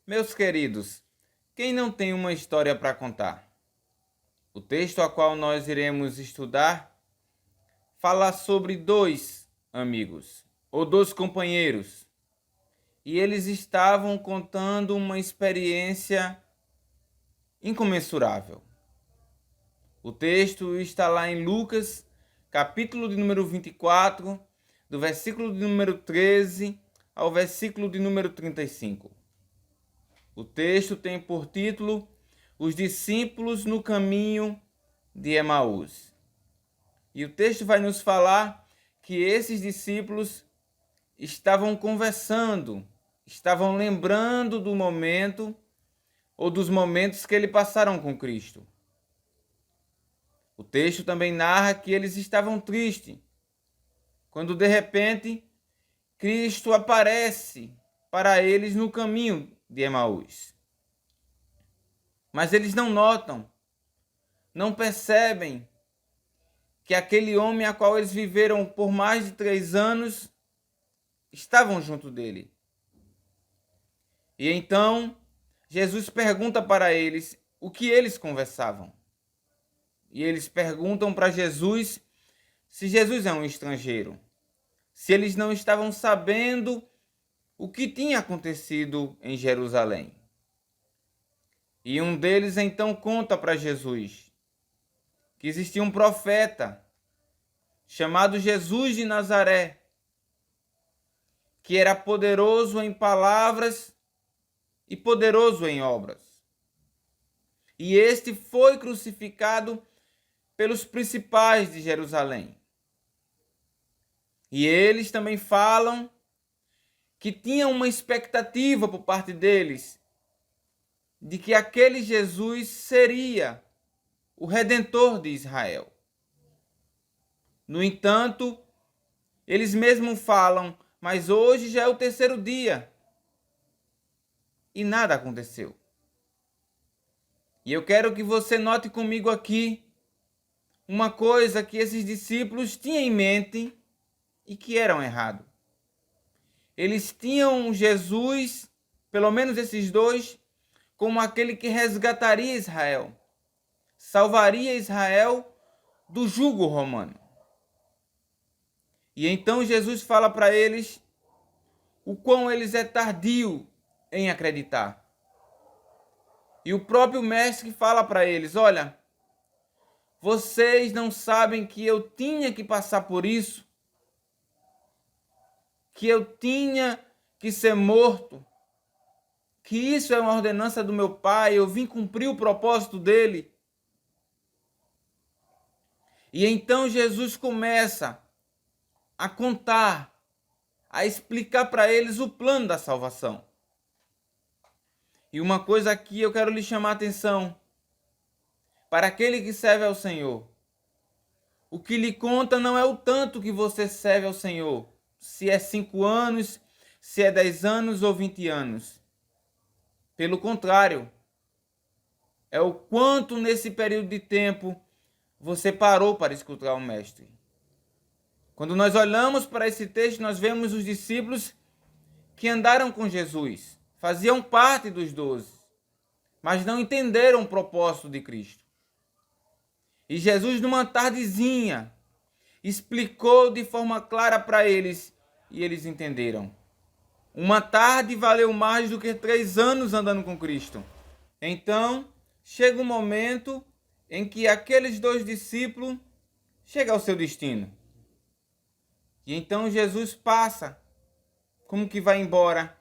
Meus queridos, quem não tem uma história para contar? O texto a qual nós iremos estudar fala sobre dois amigos, ou dois companheiros, e eles estavam contando uma experiência incomensurável. O texto está lá em Lucas, capítulo de número 24, do versículo de número 13 ao versículo de número 35. O texto tem por título Os discípulos no caminho de Emaús. E o texto vai nos falar que esses discípulos estavam conversando, estavam lembrando do momento ou dos momentos que eles passaram com Cristo. O texto também narra que eles estavam tristes, quando de repente Cristo aparece para eles no caminho de Emaús. Mas eles não notam, não percebem que aquele homem a qual eles viveram por mais de 3 anos estavam junto dele. E então Jesus pergunta para eles o que eles conversavam. E eles perguntam para Jesus se Jesus é um estrangeiro, se eles não estavam sabendo o que tinha acontecido em Jerusalém. E um deles então conta para Jesus que existia um profeta chamado Jesus de Nazaré, que era poderoso em palavras e poderoso em obras. E este foi crucificado pelos principais de Jerusalém. E eles também falam que tinham uma expectativa por parte deles de que aquele Jesus seria o Redentor de Israel. No entanto, eles mesmos falam, mas hoje já é o 3º dia e nada aconteceu. E eu quero que você note comigo aqui uma coisa que esses discípulos tinham em mente e que eram errado. Eles tinham Jesus, pelo menos esses dois, como aquele que resgataria Israel, salvaria Israel do jugo romano. E então Jesus fala para eles o quão eles é tardio em acreditar. E o próprio mestre fala para eles, olha, vocês não sabem que eu tinha que passar por isso? Que eu tinha que ser morto? Que isso é uma ordenança do meu Pai, eu vim cumprir o propósito dele? E então Jesus começa a contar, a explicar para eles o plano da salvação. E uma coisa aqui eu quero lhe chamar a atenção. Para aquele que serve ao Senhor, o que lhe conta não é o tanto que você serve ao Senhor, se é 5 anos, se é 10 anos ou 20 anos. Pelo contrário, é o quanto nesse período de tempo você parou para escutar o Mestre. Quando nós olhamos para esse texto, nós vemos os discípulos que andaram com Jesus, faziam parte dos 12, mas não entenderam o propósito de Cristo. E Jesus, numa tardezinha, explicou de forma clara para eles e eles entenderam. Uma tarde valeu mais do que 3 anos andando com Cristo. Então, chega um momento em que aqueles 2 discípulos chegam ao seu destino. E então Jesus passa, como que vai embora,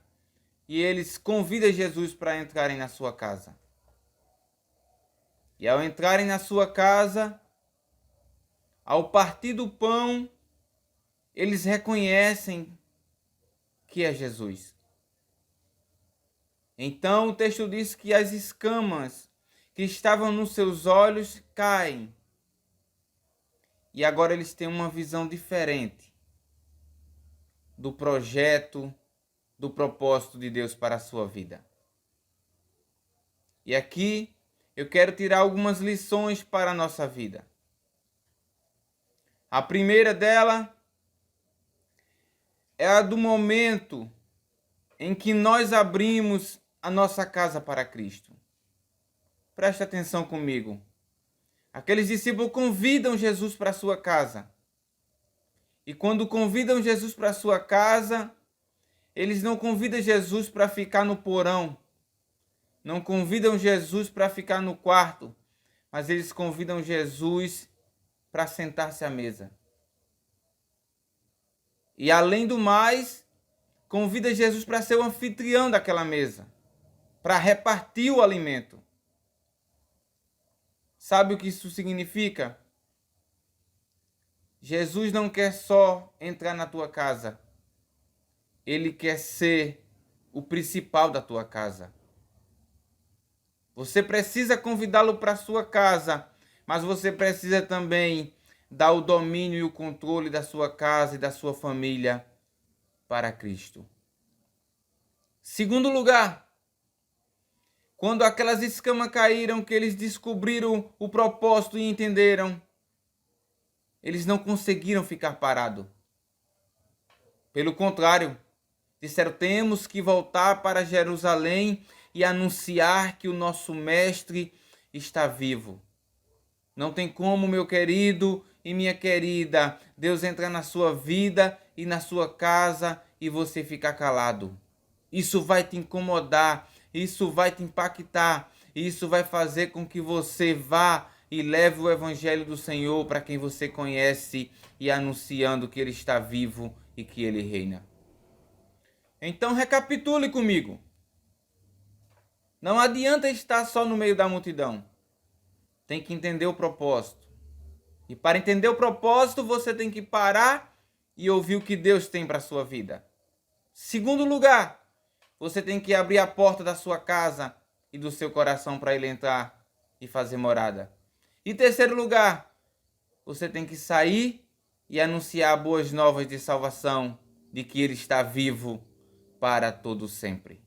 e eles convidam Jesus para entrarem na sua casa. E ao entrarem na sua casa, ao partir do pão, eles reconhecem que é Jesus. Então o texto diz que as escamas que estavam nos seus olhos caem. E agora eles têm uma visão diferente do projeto, do propósito de Deus para a sua vida. E aqui eu quero tirar algumas lições para a nossa vida. A primeira dela é a do momento em que nós abrimos a nossa casa para Cristo. Preste atenção comigo. Aqueles discípulos convidam Jesus para sua casa. E quando convidam Jesus para sua casa, eles não convidam Jesus para ficar no porão. Não convidam Jesus para ficar no quarto. Mas eles convidam Jesus para sentar-se à mesa. E além do mais, convida Jesus para ser o anfitrião daquela mesa, para repartir o alimento. Sabe o que isso significa? Jesus não quer só entrar na tua casa. Ele quer ser o principal da tua casa. Você precisa convidá-lo para a sua casa, mas você precisa também dar o domínio e o controle da sua casa e da sua família para Cristo. Segundo lugar, quando aquelas escamas caíram, que eles descobriram o propósito e entenderam, eles não conseguiram ficar parados. Pelo contrário, disseram: temos que voltar para Jerusalém e anunciar que o nosso mestre está vivo. Não tem como, meu querido e minha querida, Deus entrar na sua vida e na sua casa e você ficar calado. Isso vai te incomodar, isso vai te impactar, isso vai fazer com que você vá e leve o evangelho do Senhor para quem você conhece e anunciando que Ele está vivo e que Ele reina. Então recapitule comigo. Não adianta estar só no meio da multidão. Tem que entender o propósito. E para entender o propósito, você tem que parar e ouvir o que Deus tem para a sua vida. Segundo lugar, você tem que abrir a porta da sua casa e do seu coração para Ele entrar e fazer morada. E terceiro lugar, você tem que sair e anunciar boas novas de salvação, de que Ele está vivo para todo sempre.